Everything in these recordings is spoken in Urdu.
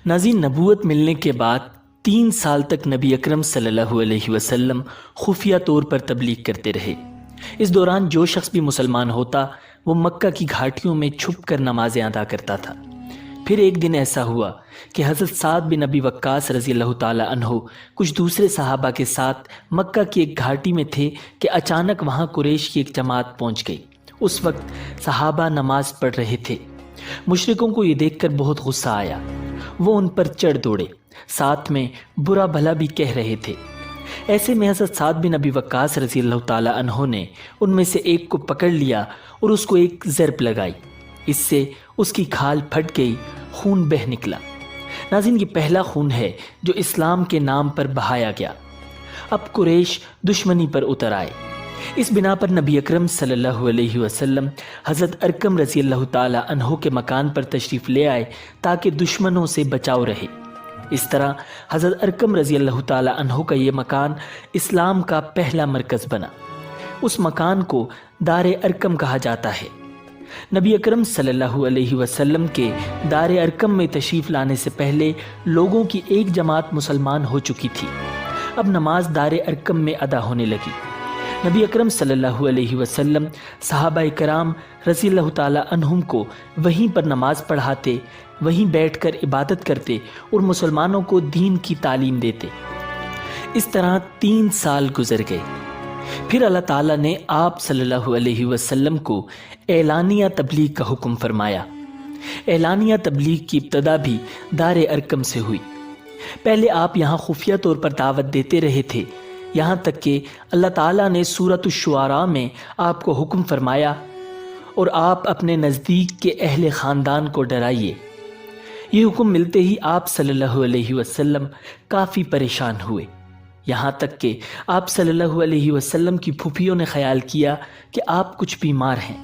ناظرین، نبوت ملنے کے بعد 3 سال تک نبی اکرم صلی اللہ علیہ وسلم خفیہ طور پر تبلیغ کرتے رہے۔ اس دوران جو شخص بھی مسلمان ہوتا وہ مکہ کی گھاٹیوں میں چھپ کر نمازیں ادا کرتا تھا۔ پھر ایک دن ایسا ہوا کہ حضرت سعد بن ابی وقاص رضی اللہ تعالی عنہ کچھ دوسرے صحابہ کے ساتھ مکہ کی ایک گھاٹی میں تھے کہ اچانک وہاں قریش کی ایک جماعت پہنچ گئی۔ اس وقت صحابہ نماز پڑھ رہے تھے۔ مشرکوں کو یہ دیکھ کر بہت غصہ آیا، وہ ان پر چڑھ دوڑے، ساتھ میں برا بھلا بھی کہہ رہے تھے۔ ایسے میں حضرت سعد بن ابی وقاص رضی اللہ تعالی عنہ نے ان میں سے ایک کو پکڑ لیا اور اس کو ایک ضرب لگائی۔ اس سے اس کی کھال پھٹ گئی، خون بہہ نکلا۔ ناظرین، یہ پہلا خون ہے جو اسلام کے نام پر بہایا گیا۔ اب قریش دشمنی پر اتر آئے۔ اس بنا پر نبی اکرم صلی اللہ علیہ وسلم حضرت ارقم رضی اللہ تعالی عنہ کے مکان پر تشریف لے آئے تاکہ دشمنوں سے بچاؤ رہے۔ اس طرح حضرت ارقم رضی اللہ تعالی عنہ کا یہ مکان اسلام کا پہلا مرکز بنا۔ اس مکان کو دار ارقم کہا جاتا ہے۔ نبی اکرم صلی اللہ علیہ وسلم کے دار ارقم میں تشریف لانے سے پہلے لوگوں کی ایک جماعت مسلمان ہو چکی تھی۔ اب نماز دار ارقم میں ادا ہونے لگی۔ نبی اکرم صلی اللہ علیہ وسلم صحابہ کرام رضی اللہ تعالی عنہم کو وہیں پر نماز پڑھاتے، وہیں بیٹھ کر عبادت کرتے اور مسلمانوں کو دین کی تعلیم دیتے۔ اس طرح 3 سال گزر گئے۔ پھر اللہ تعالیٰ نے آپ صلی اللہ علیہ وسلم کو اعلانیہ تبلیغ کا حکم فرمایا۔ اعلانیہ تبلیغ کی ابتدا بھی دار ارقم سے ہوئی۔ پہلے آپ یہاں خفیہ طور پر دعوت دیتے رہے تھے، یہاں تک کہ اللہ تعالیٰ نے سورۃ الشعراء میں آپ کو حکم فرمایا، اور آپ اپنے نزدیک کے اہل خاندان کو ڈرائیے۔ یہ حکم ملتے ہی آپ صلی اللہ علیہ وسلم کافی پریشان ہوئے، یہاں تک کہ آپ صلی اللہ علیہ وسلم کی پھوپھیوں نے خیال کیا کہ آپ کچھ بیمار ہیں،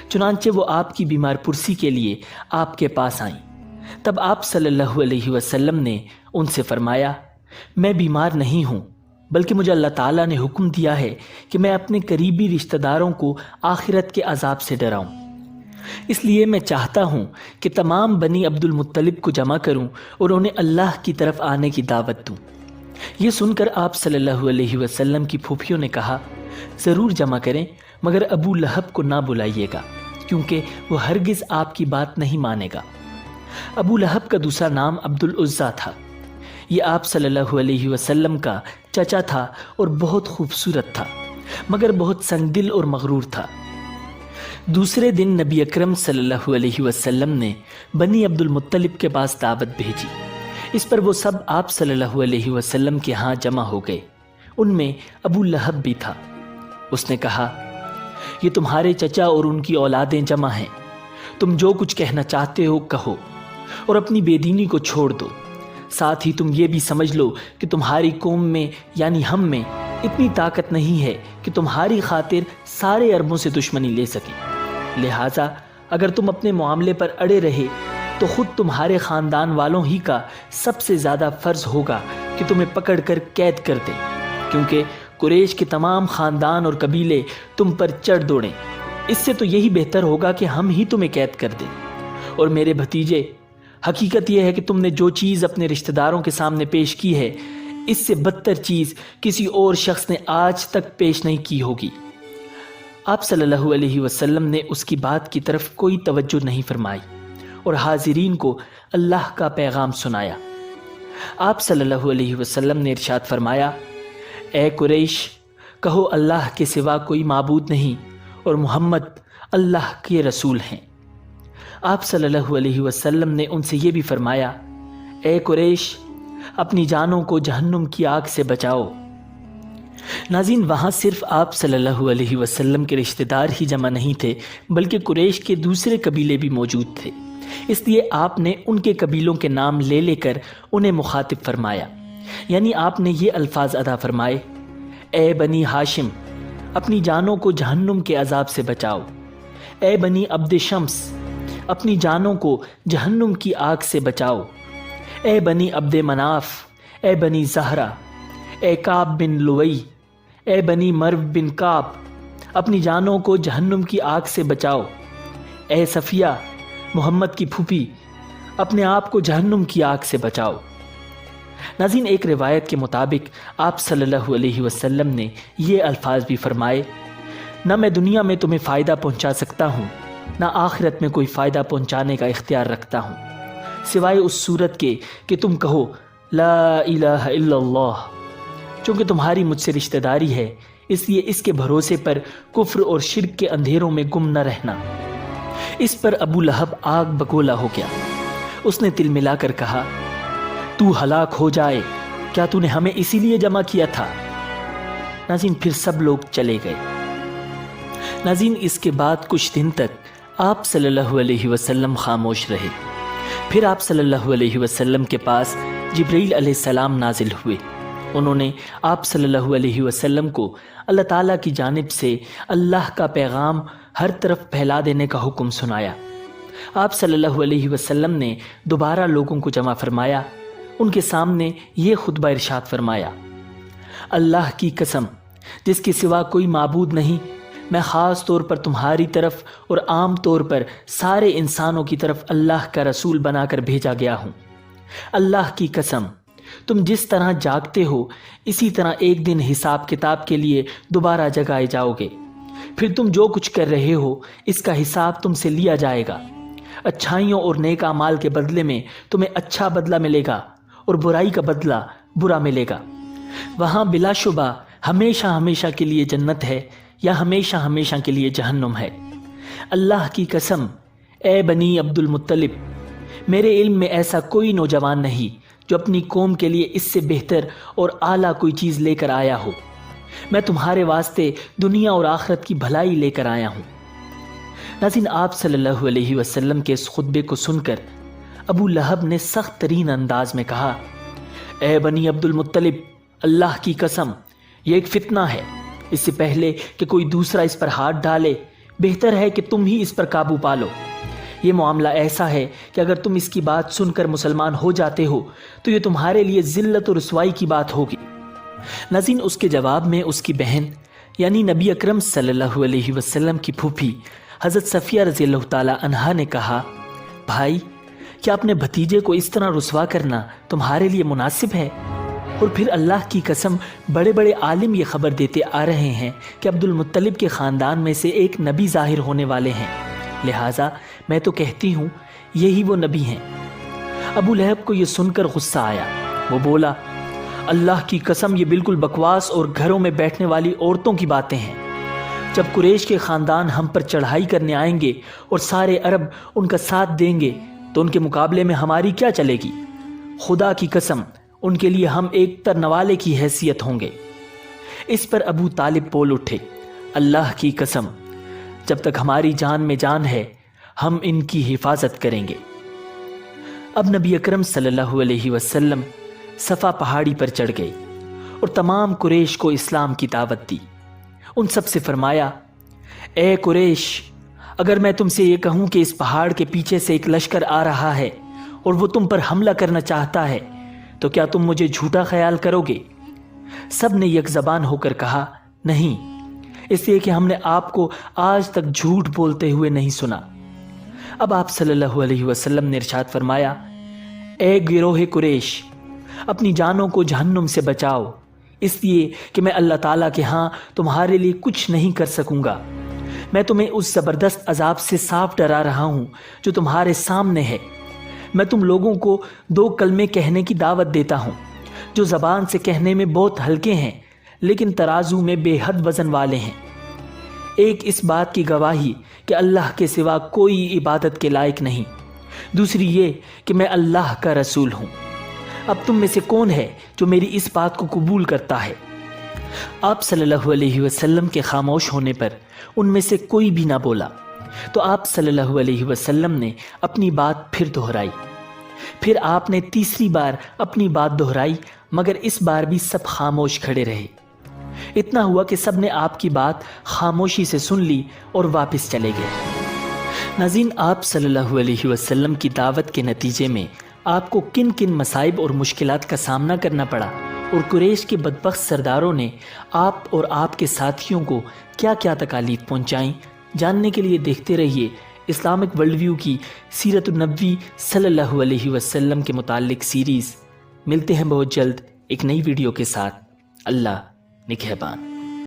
چنانچہ وہ آپ کی بیمار پرسی کے لیے آپ کے پاس آئیں۔ تب آپ صلی اللہ علیہ وسلم نے ان سے فرمایا، میں بیمار نہیں ہوں، بلکہ مجھے اللہ تعالیٰ نے حکم دیا ہے کہ میں اپنے قریبی رشتہ داروں کو آخرت کے عذاب سے ڈراؤں۔ اس لیے میں چاہتا ہوں کہ تمام بنی عبد المطلب کو جمع کروں اور انہیں اللہ کی طرف آنے کی دعوت دوں۔ یہ سن کر آپ صلی اللہ علیہ وسلم کی پھوپھیوں نے کہا، ضرور جمع کریں، مگر ابو لہب کو نہ بلائیے گا، کیونکہ وہ ہرگز آپ کی بات نہیں مانے گا۔ ابو لہب کا دوسرا نام عبد العزیٰ تھا۔ یہ آپ صلی اللہ علیہ وسلم کا چچا تھا اور بہت خوبصورت تھا، مگر بہت سنگ دل اور مغرور تھا۔ دوسرے دن نبی اکرم صلی اللہ علیہ وسلم نے بنی عبد المطلب کے پاس دعوت بھیجی۔ اس پر وہ سب آپ صلی اللہ علیہ وسلم کے ہاں جمع ہو گئے۔ ان میں ابو لہب بھی تھا۔ اس نے کہا، یہ تمہارے چچا اور ان کی اولادیں جمع ہیں، تم جو کچھ کہنا چاہتے ہو کہو اور اپنی بے دینی کو چھوڑ دو۔ ساتھ ہی تم یہ بھی سمجھ لو کہ تمہاری قوم میں یعنی ہم میں اتنی طاقت نہیں ہے کہ تمہاری خاطر سارے عربوں سے دشمنی لے سکیں، لہٰذا اگر تم اپنے معاملے پر اڑے رہے تو خود تمہارے خاندان والوں ہی کا سب سے زیادہ فرض ہوگا کہ تمہیں پکڑ کر قید کر دیں، کیونکہ قریش کے تمام خاندان اور قبیلے تم پر چڑھ دوڑیں۔ اس سے تو یہی بہتر ہوگا کہ ہم ہی تمہیں قید کر دیں۔ اور میرے بھتیجے، حقیقت یہ ہے کہ تم نے جو چیز اپنے رشتہ داروں کے سامنے پیش کی ہے، اس سے بدتر چیز کسی اور شخص نے آج تک پیش نہیں کی ہوگی۔ آپ صلی اللہ علیہ وسلم نے اس کی بات کی طرف کوئی توجہ نہیں فرمائی اور حاضرین کو اللہ کا پیغام سنایا۔ آپ صلی اللہ علیہ وسلم نے ارشاد فرمایا، اے قریش، کہو اللہ کے سوا کوئی معبود نہیں اور محمد اللہ کے رسول ہیں۔ آپ صلی اللہ علیہ وسلم نے ان سے یہ بھی فرمایا، اے قریش، اپنی جانوں کو جہنم کی آگ سے بچاؤ۔ ناظرین، وہاں صرف آپ صلی اللہ علیہ وسلم کے رشتہ دار ہی جمع نہیں تھے، بلکہ قریش کے دوسرے قبیلے بھی موجود تھے۔ اس لیے آپ نے ان کے قبیلوں کے نام لے لے کر انہیں مخاطب فرمایا، یعنی آپ نے یہ الفاظ ادا فرمائے، اے بنی ہاشم، اپنی جانوں کو جہنم کے عذاب سے بچاؤ۔ اے بنی عبد شمس، اپنی جانوں کو جہنم کی آگ سے بچاؤ۔ اے بنی عبد مناف، اے بنی زہرہ، اے کعب بن لوئی، اے بنی مرو بن کعب، اپنی جانوں کو جہنم کی آگ سے بچاؤ۔ اے صفیہ، محمد کی پھوپھی، اپنے آپ کو جہنم کی آگ سے بچاؤ۔ ناظرین، ایک روایت کے مطابق آپ صلی اللہ علیہ وسلم نے یہ الفاظ بھی فرمائے، نہ میں دنیا میں تمہیں فائدہ پہنچا سکتا ہوں، نہ آخرت میں کوئی فائدہ پہنچانے کا اختیار رکھتا ہوں، سوائے اس صورت کے کہ تم کہو لا الہ الا اللہ۔ چونکہ تمہاری مجھ سے رشتہ داری ہے، اس لیے اس کے بھروسے پر کفر اور شرک کے اندھیروں میں گم نہ رہنا۔ اس پر ابو لہب آگ بگولا ہو گیا۔ اس نے تل ملا کر کہا، تو ہلاک ہو جائے، کیا تو نے ہمیں اسی لیے جمع کیا تھا؟ ناظرین، پھر سب لوگ چلے گئے۔ ناظرین، اس کے بعد کچھ دن تک آپ صلی اللہ علیہ وسلم خاموش رہے۔ پھر آپ صلی اللہ علیہ وسلم کے پاس جبرائیل علیہ السلام نازل ہوئے۔ انہوں نے آپ صلی اللہ علیہ وسلم کو اللہ تعالیٰ کی جانب سے اللہ کا پیغام ہر طرف پھیلا دینے کا حکم سنایا۔ آپ صلی اللہ علیہ وسلم نے دوبارہ لوگوں کو جمع فرمایا، ان کے سامنے یہ خطبہ ارشاد فرمایا، اللہ کی قسم جس کے سوا کوئی معبود نہیں، میں خاص طور پر تمہاری طرف اور عام طور پر سارے انسانوں کی طرف اللہ کا رسول بنا کر بھیجا گیا ہوں۔ اللہ کی قسم، تم جس طرح جاگتے ہو اسی طرح ایک دن حساب کتاب کے لیے دوبارہ جگائے جاؤ گے، پھر تم جو کچھ کر رہے ہو اس کا حساب تم سے لیا جائے گا۔ اچھائیوں اور نیک اعمال کے بدلے میں تمہیں اچھا بدلہ ملے گا اور برائی کا بدلہ برا ملے گا۔ وہاں بلا شبہ ہمیشہ ہمیشہ کے لیے جنت ہے یا ہمیشہ ہمیشہ کے لیے جہنم ہے۔ اللہ کی قسم، اے بنی عبد المطلب، میرے علم میں ایسا کوئی نوجوان نہیں جو اپنی قوم کے لیے اس سے بہتر اور اعلیٰ کوئی چیز لے کر آیا ہو۔ میں تمہارے واسطے دنیا اور آخرت کی بھلائی لے کر آیا ہوں۔ ناظرین، آپ صلی اللہ علیہ وسلم کے اس خطبے کو سن کر ابو لہب نے سخت ترین انداز میں کہا، اے بنی عبد المطلب، اللہ کی قسم، یہ ایک فتنہ ہے۔ اس سے پہلے کہ کوئی دوسرا اس پر ہاتھ ڈالے، بہتر ہے کہ تم ہی اس پر قابو پالو۔ یہ معاملہ ایسا ہے کہ اگر تم اس کی بات سن کر مسلمان ہو جاتے ہو تو یہ تمہارے لیے ذلت اور رسوائی کی بات ہوگی۔ ناظرین، اس کے جواب میں اس کی بہن یعنی نبی اکرم صلی اللہ علیہ وسلم کی پھوپھی حضرت صفیہ رضی اللہ تعالی عنہا نے کہا، بھائی، کیا اپنے بھتیجے کو اس طرح رسوا کرنا تمہارے لیے مناسب ہے؟ اور پھر اللہ کی قسم، بڑے بڑے عالم یہ خبر دیتے آ رہے ہیں کہ عبد المطلب کے خاندان میں سے ایک نبی ظاہر ہونے والے ہیں، لہٰذا میں تو کہتی ہوں یہی وہ نبی ہیں۔ ابو لہب کو یہ سن کر غصہ آیا۔ وہ بولا، اللہ کی قسم، یہ بالکل بکواس اور گھروں میں بیٹھنے والی عورتوں کی باتیں ہیں۔ جب قریش کے خاندان ہم پر چڑھائی کرنے آئیں گے اور سارے عرب ان کا ساتھ دیں گے تو ان کے مقابلے میں ہماری کیا چلے گی؟ خدا کی قسم، ان کے لیے ہم ایک ترنوالے کی حیثیت ہوں گے۔ اس پر ابو طالب بول اٹھے، اللہ کی قسم، جب تک ہماری جان میں جان ہے ہم ان کی حفاظت کریں گے۔ اب نبی اکرم صلی اللہ علیہ وسلم صفا پہاڑی پر چڑھ گئے اور تمام قریش کو اسلام کی دعوت دی۔ ان سب سے فرمایا، اے قریش، اگر میں تم سے یہ کہوں کہ اس پہاڑ کے پیچھے سے ایک لشکر آ رہا ہے اور وہ تم پر حملہ کرنا چاہتا ہے تو کیا تم مجھے جھوٹا خیال کرو گے؟ سب نے یک زبان ہو کر کہا، نہیں، اس لیے کہ ہم نے آپ کو آج تک جھوٹ بولتے ہوئے نہیں سنا۔ اب آپ صلی اللہ علیہ وسلم نے ارشاد فرمایا، اے گروہ قریش، اپنی جانوں کو جہنم سے بچاؤ، اس لیے کہ میں اللہ تعالیٰ کے ہاں تمہارے لیے کچھ نہیں کر سکوں گا۔ میں تمہیں اس زبردست عذاب سے صاف ڈرا رہا ہوں جو تمہارے سامنے ہے۔ میں تم لوگوں کو 2 کلمے کہنے کی دعوت دیتا ہوں جو زبان سے کہنے میں بہت ہلکے ہیں لیکن ترازو میں بے حد وزن والے ہیں۔ ایک اس بات کی گواہی کہ اللہ کے سوا کوئی عبادت کے لائق نہیں، دوسری یہ کہ میں اللہ کا رسول ہوں۔ اب تم میں سے کون ہے جو میری اس بات کو قبول کرتا ہے؟ آپ صلی اللہ علیہ وسلم کے خاموش ہونے پر ان میں سے کوئی بھی نہ بولا تو آپ صلی اللہ علیہ وسلم نے اپنی بات پھر دہرائی۔ پھر آپ نے تیسری بار اپنی بات دہرائی مگر اس بار بھی سب خاموش کھڑے رہے۔ اتنا ہوا کہ سب نے آپ کی بات خاموشی سے سن لی اور واپس چلے گئے۔ ناظرین، آپ صلی اللہ علیہ وسلم کی دعوت کے نتیجے میں آپ کو کن کن مصائب اور مشکلات کا سامنا کرنا پڑا اور قریش کے بدبخت سرداروں نے آپ اور آپ کے ساتھیوں کو کیا کیا تکالیف پہنچائیں، جاننے کے لیے دیکھتے رہیے اسلامک ورلڈ ویو کی سیرت النبوی صلی اللہ علیہ وسلم کے متعلق سیریز۔ ملتے ہیں بہت جلد ایک نئی ویڈیو کے ساتھ۔ اللہ نگہبان۔